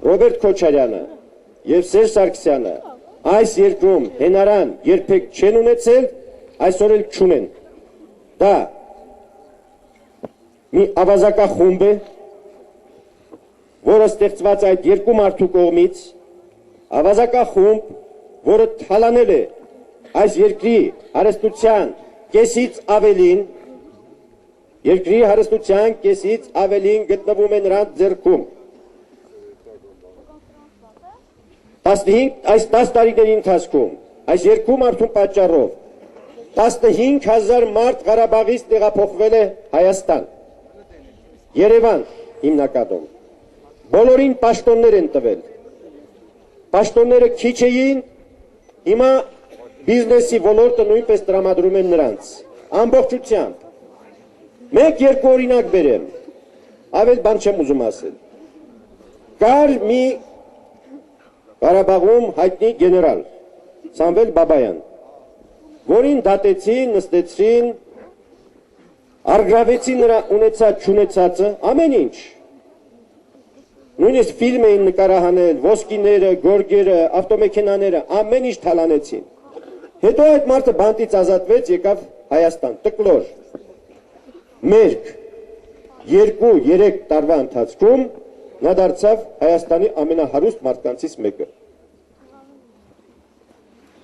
Ռոբերտ Քոչարյանը եւ Սերժ Սարգսյանը այս երկրում հենարան երբեք չեն ունեցել, այսօր էլ չունեն։ Դա մի ավազակախումբ է, որը ստեղծված այդ երկու մարդու կողմից, ավազակախումբ, որը թալանել է այս երկրի հարստության կեսից ավելին, երկրի հարստության կեսից ավելին գտնվում է նրանց ձեռքում։ Այս 10 տարիների ընթացքում այս երկու մարդու պատճառով 15,000 մարդ Ղարաբաղից տեղափոխվել է Հայաստան, Երևան հիմնականում, բոլորին պաշտոններ են տվել, պաշտոնները քիչ էին, հիմա բիզնեսի ոլորտը նույնպես տրամադրում են նրանց, ամբողջությամբ, մեկ-երկու օրինակ բերեմ, ավել բան չեմ ուզում ասել, կար մի Ղարաբաղում հայտնի գեներալ Սամվել Բաբայան, որին դատեցին, նստեցրին, արգրավեցին նրա ունեցած չունեցածը, ամեն ինչ, նույնիսկ ֆիլմ էին նկարահանել, ոսկիները, գորգերը, ավտոմեքենաները, ամեն ինչ թալանեցին, հետո այդ մարդը բանտից ազատվեց, եկավ Հայաստան, տկլոր, մերկ, 2-3 տարվա ընթացքում նա դարձավ Հայաստանի ամենահարուստ մարդկանցից մեկը։